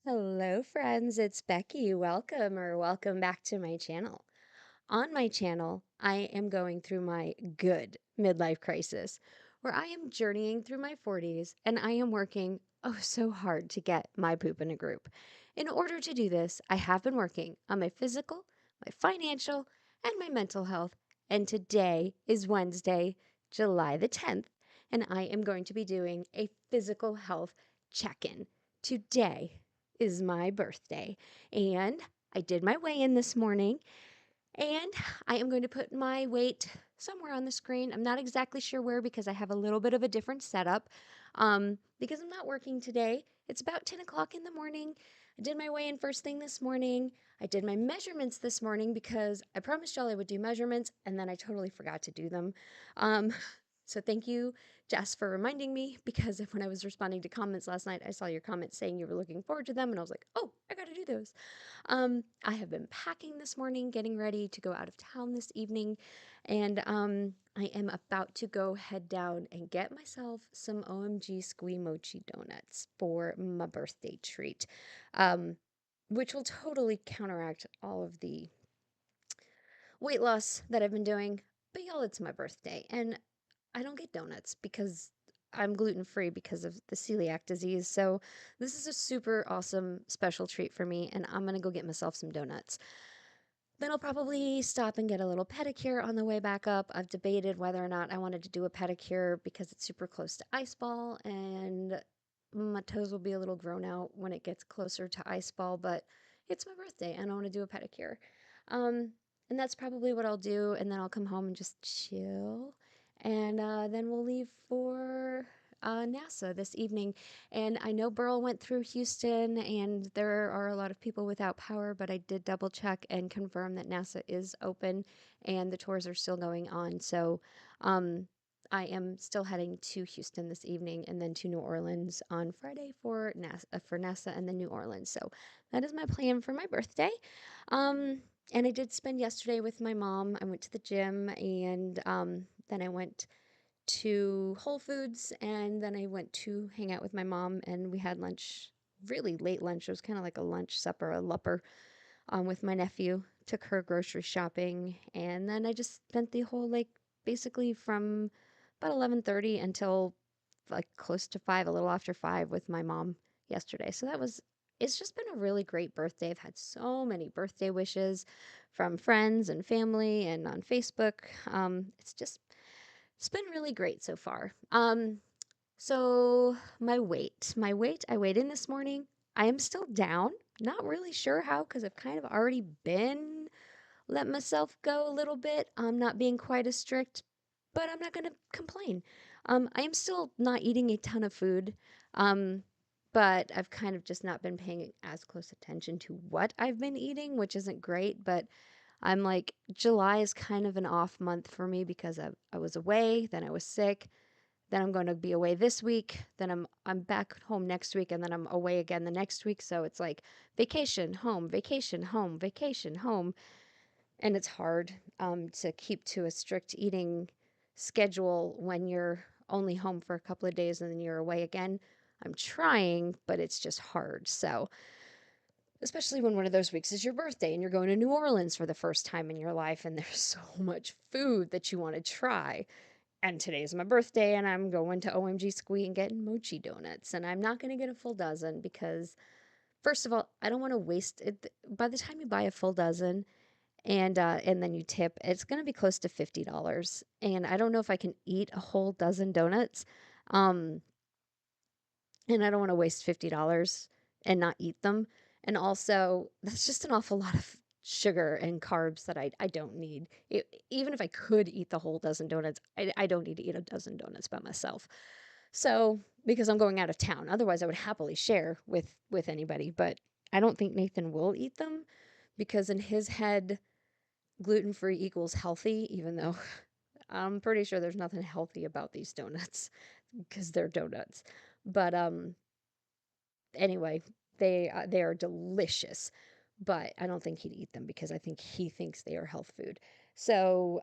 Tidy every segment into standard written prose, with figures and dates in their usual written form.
Hello, friends. It's Becky. Welcome back to my channel. On my channel, I am going through my good midlife crisis where I am journeying through my 40s and I am working so hard to get my poop in a group. In order to do this, I have been working on my physical, my financial, and my mental health. And today is Wednesday, July the 10th, and I am going to be doing a physical health check in. Today is my birthday, and I did my weigh in this morning, and I am going to put my weight somewhere on the screen. I'm not exactly sure where because I have a little bit of a different setup. Because I'm not working today. It's about 10 o'clock in the morning. I did my weigh in first thing this morning. I did my measurements this morning because I promised y'all I would do measurements and then I totally forgot to do them. Um, so thank you, Jess, for reminding me because when I was responding to comments last night, I saw your comments saying you were looking forward to them and I was like, oh, I got to do those. I have been packing this morning, getting ready to go out of town this evening, and I am about to go head down and get myself some OMG Squee Mochi donuts for my birthday treat, um, which will totally counteract all of the weight loss that I've been doing. But y'all, it's my birthday, and I don't get donuts because I'm gluten free because of the celiac disease. So this is a super awesome special treat for me, and I'm gonna go get myself some donuts. Then I'll probably stop and get a little pedicure on the way back up. I've debated whether or not I wanted to do a pedicure because it's super close to ice ball and my toes will be a little grown out when it gets closer to ice ball, but it's my birthday and I want to do a pedicure. Um, and that's probably what I'll do. And then I'll come home and just chill. And then we'll leave for NASA this evening. And I know Burl went through Houston and there are a lot of people without power, but I did double check and confirm that NASA is open and the tours are still going on. So um, I am still heading to Houston this evening and then to New Orleans on Friday for NASA and then New Orleans. So that is my plan for my birthday. Um, and I did spend yesterday with my mom. I went to the gym and then I went to Whole Foods and then I went to hang out with my mom and we had lunch, really late lunch. It was kind of like a lunch supper, a lupper, with my nephew. Took her grocery shopping and then I just spent the whole like basically from about 11:30 until like close to 5, a little after 5 with my mom yesterday. So it's just been a really great birthday. I've had so many birthday wishes from friends and family and on Facebook. It's been really great so far. So my weight, I weighed in this morning. I am still down. Not really sure how because I've kind of already been let myself go a little bit. I'm not being quite as strict, but I'm not going to complain. I am still not eating a ton of food, um, but I've kind of just not been paying as close attention to what I've been eating, which isn't great. But I'm like, July is kind of an off month for me because I was away, then I was sick, then I'm going to be away this week, then I'm back home next week, and then I'm away again the next week. So it's like vacation, home, vacation, home, vacation, home, and it's hard to keep to a strict eating schedule when you're only home for a couple of days and then you're away again. I'm trying, but it's just hard. So especially when one of those weeks is your birthday and you're going to New Orleans for the first time in your life and there's so much food that you want to try. And today's my birthday and I'm going to OMG Squee and getting mochi donuts. And I'm not going to get a full dozen because, first of all, I don't want to waste it. By the time you buy a full dozen and then you tip, it's going to be close to $50. And I don't know if I can eat a whole dozen donuts. Um, and I don't want to waste $50 and not eat them. And also, that's just an awful lot of sugar and carbs that I don't need. Even if I could eat the whole dozen donuts, I don't need to eat a dozen donuts by myself. So, because I'm going out of town, otherwise I would happily share with anybody, but I don't think Nathan will eat them because in his head, gluten-free equals healthy, even though I'm pretty sure there's nothing healthy about these donuts because they're donuts. But anyway, they are delicious, but I don't think he'd eat them because I think he thinks they are health food. So,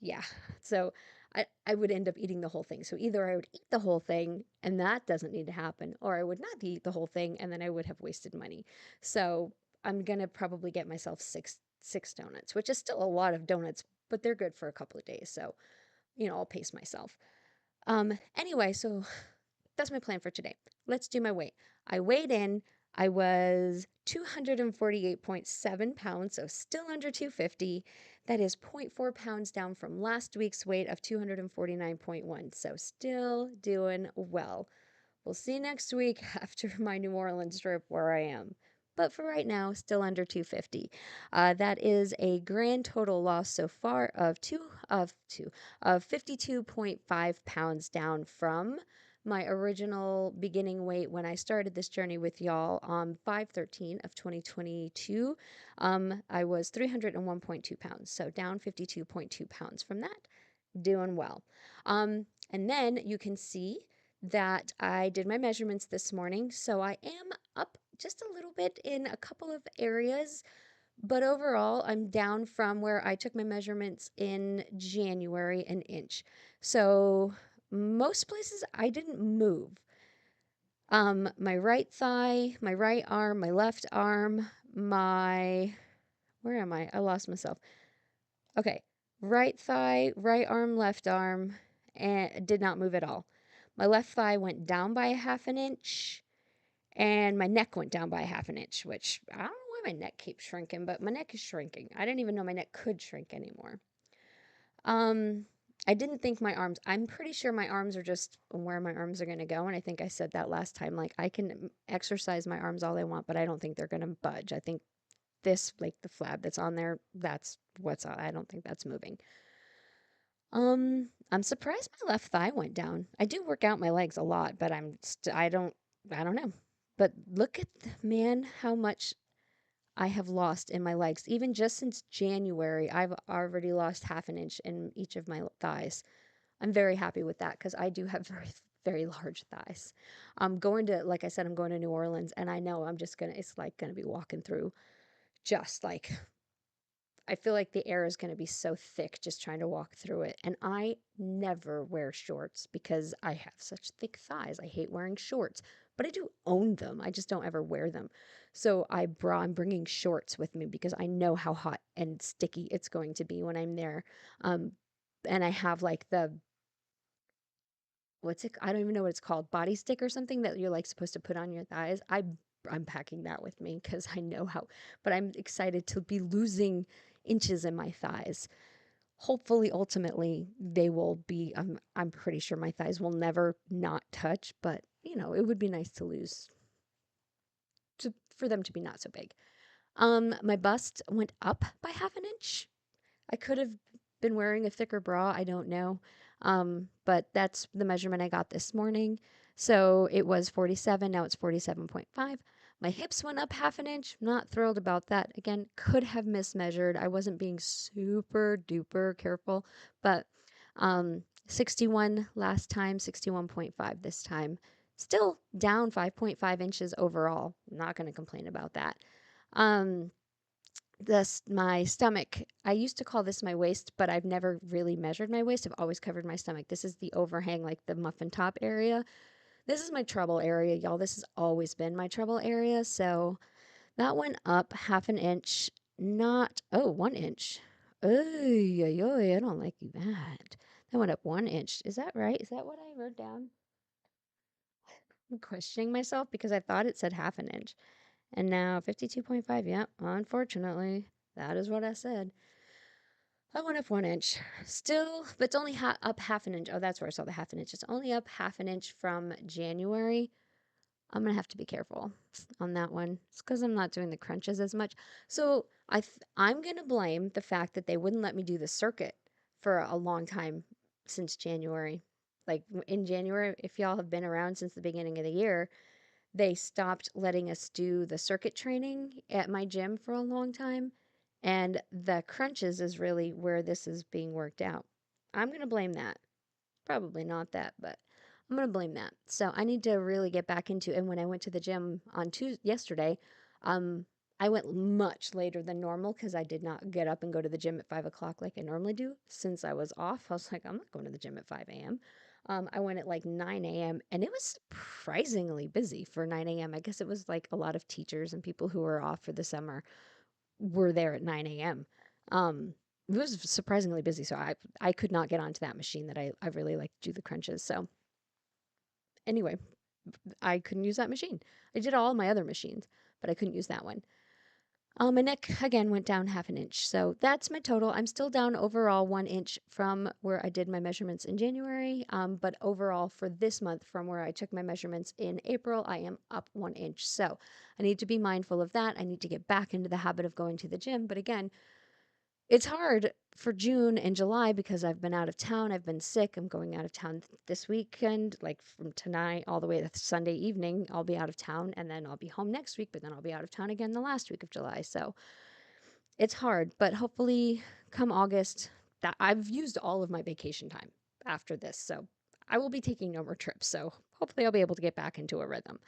yeah. So, I would end up eating the whole thing. So either I would eat the whole thing and that doesn't need to happen, or I would not eat the whole thing and then I would have wasted money. So I'm gonna probably get myself six donuts, which is still a lot of donuts, but they're good for a couple of days. So, I'll pace myself. Anyway, so that's my plan for today. Let's do my weight. I weighed in. I was 248.7 pounds, so still under 250. That is zero point 0.4 pounds down from last week's weight of 249.1. So still doing well. We'll see next week after my New Orleans trip where I am. But for right now, still under 250. That is a grand total loss so far of 52.5 pounds down from my original beginning weight when I started this journey with y'all on 5/13 of 2022. I was 301.2 pounds, so down 52.2 pounds from that. Doing well. And then you can see that I did my measurements this morning, so I am up just a little bit in a couple of areas, but overall, I'm down from where I took my measurements in January an inch. So most places I didn't move. My right thigh, my right arm, my left arm, where am I? I lost myself. Okay, right thigh, right arm, left arm, and did not move at all. My left thigh went down by a half an inch, and my neck went down by a half an inch, which I don't know why my neck keeps shrinking, but my neck is shrinking. I didn't even know my neck could shrink anymore. Um, I didn't think my arms, I'm pretty sure my arms are just where my arms are going to go. And I think I said that last time. Like, I can exercise my arms all I want, but I don't think they're going to budge. I think this, like the flab that's on there, that's what's on. I don't think that's moving. I'm surprised my left thigh went down. I do work out my legs a lot, but I don't know. But look at man, how much I have lost in my legs. Even just since January, I've already lost half an inch in each of my thighs. I'm very happy with that because I do have very, very large thighs. I'm going to, like I said, I'm going to New Orleans, and I know it's like gonna be walking through just like I feel like the air is going to be so thick just trying to walk through it. And I never wear shorts because I have such thick thighs. I hate wearing shorts, but I do own them. I just don't ever wear them. So I'm bringing shorts with me because I know how hot and sticky it's going to be when I'm there. Um, and I have like I don't even know what it's called, body stick or something that you're like supposed to put on your thighs. I'm packing that with me because I know how, but I'm excited to be losing inches in my thighs. Hopefully, ultimately, they will be, I'm pretty sure my thighs will never not touch, but it would be nice to lose, for them to be not so big. My bust went up by half an inch. I could have been wearing a thicker bra, I don't know. But that's the measurement I got this morning. So it was 47, now it's 47.5. My hips went up half an inch. Not thrilled about that. Again, could have mismeasured. I wasn't being super duper careful, but 61 last time, 61.5 this time. Still down 5.5 inches overall. Not going to complain about that. Um, my stomach, I used to call this my waist, but I've never really measured my waist. I've always covered my stomach. This is the overhang, like the muffin top area. This is my trouble area, y'all. This has always been my trouble area. So that went up half an inch, not, oh, 1 inch. Oh, I don't like that. That went up 1 inch. Is that right? Is that what I wrote down? I'm questioning myself because I thought it said half an inch. And now 52.5. Yep, unfortunately, that is what I said. I went up 1 inch. Still, but it's only up half an inch. Oh, that's where I saw the half an inch. It's only up half an inch from January. I'm gonna have to be careful on that one. It's because I'm not doing the crunches as much. So I'm gonna blame the fact that they wouldn't let me do the circuit for a long time since January. Like in January, if y'all have been around since the beginning of the year, they stopped letting us do the circuit training at my gym for a long time. And the crunches is really where this is being worked out. I'm going to blame that. Probably not that, but I'm going to blame that. So I need to really get back into, and when I went to the gym on Tuesday, yesterday, um, I went much later than normal because I did not get up and go to the gym at 5 o'clock like I normally do. Since I was off, I was like, I'm not going to the gym at 5 a.m. I went at like 9 a.m. and it was surprisingly busy for 9 a.m. I guess it was like a lot of teachers and people who were off for the summer were there at 9 a.m. It was surprisingly busy, so I could not get onto that machine that I really like to do the crunches. So anyway, I couldn't use that machine. I did all my other machines, but I couldn't use that one. My neck again went down half an inch. So that's my total. I'm still down overall 1 inch from where I did my measurements in January. But overall for this month, from where I took my measurements in April, I am up 1 inch. So I need to be mindful of that. I need to get back into the habit of going to the gym. But again, it's hard for June and July because I've been out of town. I've been sick. I'm going out of town this weekend, like from tonight all the way to Sunday evening. I'll be out of town and then I'll be home next week, but then I'll be out of town again the last week of July. So it's hard, but hopefully come August, that I've used all of my vacation time after this. So I will be taking no more trips. So hopefully I'll be able to get back into a rhythm.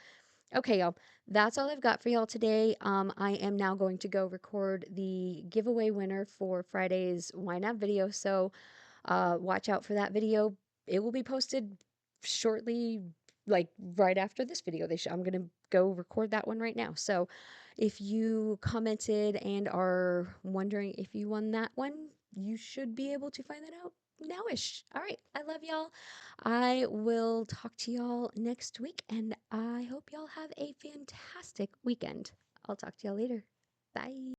Okay, y'all, that's all I've got for y'all today. I am now going to go record the giveaway winner for Friday's YNAB video. So watch out for that video. It will be posted shortly, like right after this video. I'm going to go record that one right now. So if you commented and are wondering if you won that one, you should be able to find that out nowish. All right. I love y'all. I will talk to y'all next week, and I hope y'all have a fantastic weekend. I'll talk to y'all later. Bye.